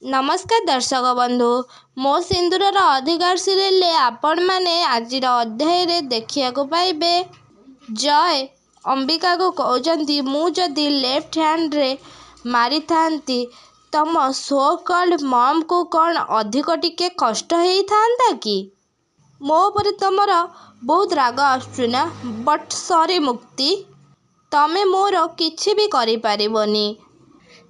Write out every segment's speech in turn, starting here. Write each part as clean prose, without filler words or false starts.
नमस्कार दर्शक बंधु मो सिंदूरर अधिकार सीरियल आपण मैंने आज अध्याय देखा पाइबे। जय अंबिका को कहते मु जदि लेफ्ट हैंड रे मारी थांती तम सो कल्ड मम को कौन अधिक टिके कष्ट होता कि मो पर तुमर बहुत राग आसुना बट सॉरी मुक्ति तमे मोर किछि भी करि परिबनी।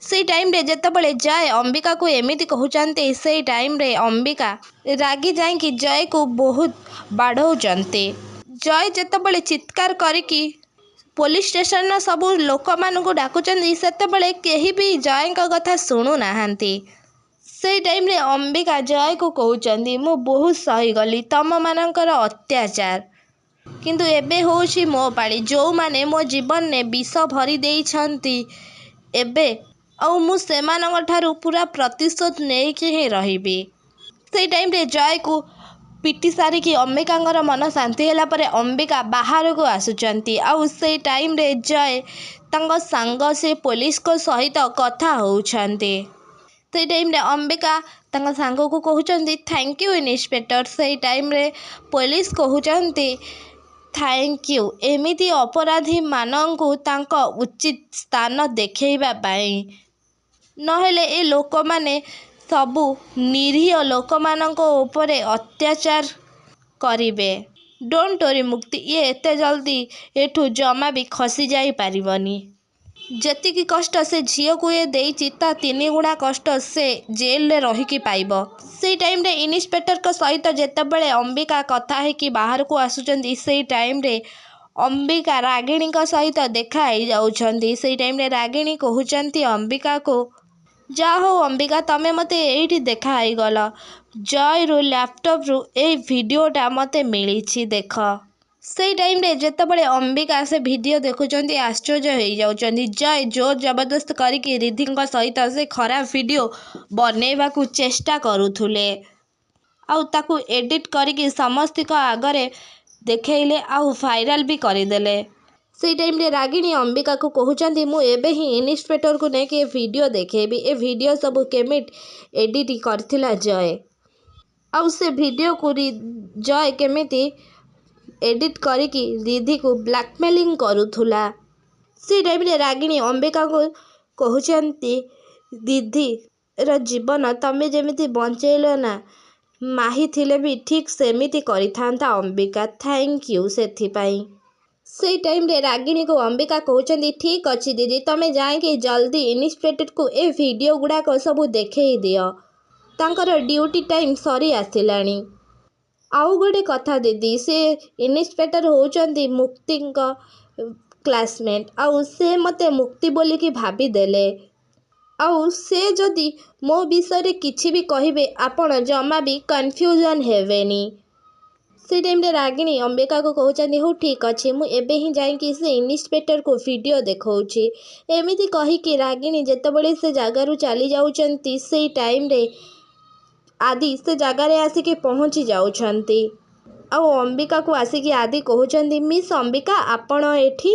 से टाइम रे जेतबले जय अंबिका को एमिति कहते से टाइम रे अंबिका रागी जाइकी जय को बहुत बाढ़ौचंते। जय जेतबले चित्कार करिकी पुलिस स्टेशन सब लोक मानू डाकुचंती सेतबले केही भी जय का कथा शुणु नाहांती। से टाइम रे अंबिका जय को कहउचंती मु बहुत सही गली तम मानकर अत्याचार किंतु एबे होउछि मो पाली जो माने मो जीवन ने विष भरी देइछंती एबे आउ मु सेमानंग ठारू पूरा प्रतिशोध नेइके ही रहिबी। से टाइम रे जय को पिटी सारिकी अंबिकांगर मन शांति होला परे अंबिका बाहर को आसुचंती आउ से टाइम रे जय तांग सांग से पुलिस को सहित कथा होउछंती। से टाइम रे अंबिका तांग सांग को कहउचंती थैंक यू इन्स्पेक्टर। से टाइम रे पुलिस कहउचंती थैंक यू एमिति अपराधी मानंकु तांक उचित स्थान देखैबा पाई नहेले ए लोक माने सबु निरीह लोक मानंको ऊपरे अत्याचार करिवे। डोंट वरी मुक्ति ये एते जल्दी एठू जमा भी खसी जाई पारिबनी। जेतिकी कष्ट से झील को ये देइछि ता 3 गुणा कष्ट से जेल रे रहिकी पाइबो। से टाइम रे इन्स्पेक्टर को सहित जेतेबेले अंबिका कथा है कि बाहर को आसुचंती से टाइम रे अंबिका रागिणी को सहित देखा ही जाउछंती। से टाइम रे रागिणी कहउचंती अंबिका को जा हो अंबिका तमे मते एठी देखा ही गल जय रो लैपटॉप रो ए वीडियोटा मते मिलिछि देख। से टाइम रे जेतेबेले अंबिका से वीडियो देखुचंती आश्चर्य हो जाउचंती। जय जोर जबरदस्त करिकी रिद्धि सहित से खराब वीडियो बनेवा को चेष्टा करुथुले आउ ताकू एडिट करिकी समस्त को आगरे देखेइले आउ वायरल भी करिदेले। से टाइम रे रागिणी अंबिका को कहउचंती मु एबे ही इन्स्पेक्टर को नेके ए वीडियो देखेबी ए वीडियो सब केमिट एडिट करथिला जय आउ से वीडियो को जय केमिति एडिट करिकी रिद्धि को ब्लैकमेलिंग करुथुला। से टाइम रे रागिणी अंबिका को कहउचंती रिद्धि र जीवन तमे जेमिति बंचेइलो ना माही थिले भी ठीक सेमिति करिथांता अंबिका थैंक यू सेथि पाई। से टाइम रे रागिणी को अंबिका कहउचंती ठीक अछि दीदी तमे जाइके जल्दी इन्स्पेक्टर को ए वीडियो गुडा को सब देखेई दियो तांकर ड्यूटी टाइम सरी आसिलानी। आउ गोटे कथा दीदी से इन्स्पेक्टर होउचंती मुक्ति क्लासमेट आउ से मते मुक्ति बोली की भाभी देले आउ से जदि मो विषय रे किछि भी कहिबे आपण जमा भी कंफ्यूजन हेवेनी। से टाइम रे रागिणी अंबिका को कहउचंती हो ठीक अछि मु एबे ही जाइकी से इन्स्पेक्टर को वीडियो देखौछि एमिति कहिकी रागिणी जेतेबेले से जगारू चली जाउचंती से टाइम रे आदि से जगह रे आसिके पहुंची जाउछंती आउ अंबिका को आसिकी आदि कहउचंती मिस अंबिका आपण एठी।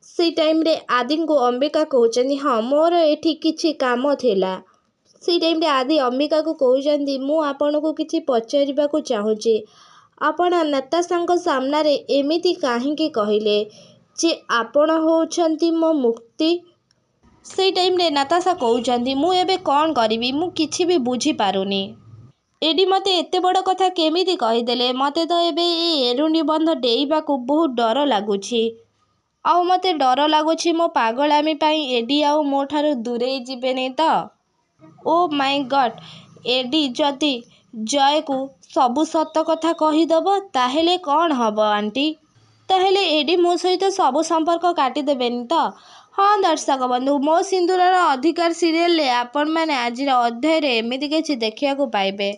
से टाइम रे आदि को अंबिका कहउचंती हां मोर एठी किछि काम थिला। से टाइम रे आदि अंबिका को कहउचंती मु आपण को किछि पचारिबा को चाहूछि आपण नताशांक सामना रे एमिति काहेकि कहिले जे आपण होउछंती मो मुक्ति। से टाइम रे नताशा कहउचंती मु एबे कोन करिवि मु किछि भी बुझी पारुनी एडी मते एते बड़ कथा केमिति कहिदेले मते तो एबे ए एरुनी बंध डेइबा को बहुत डर लागुछि आउ मते डर लागुछि मो पागलामी पाई एडी आउ मो ठारू दूरेई जिबेनी तो ओ माय गॉड एडी जदि जय को सबु सत कथा कहीदब ताहेले कौन हब आंटी ताहेले एडी मो सहित सबु संपर्क काटिदेबेनी तो। हाँ दर्शक बंधु मो सिंदूरर अधिकार सीरियल आपण मैंने आज अध्याय रे एमिति किछि देखिया को पाइबे।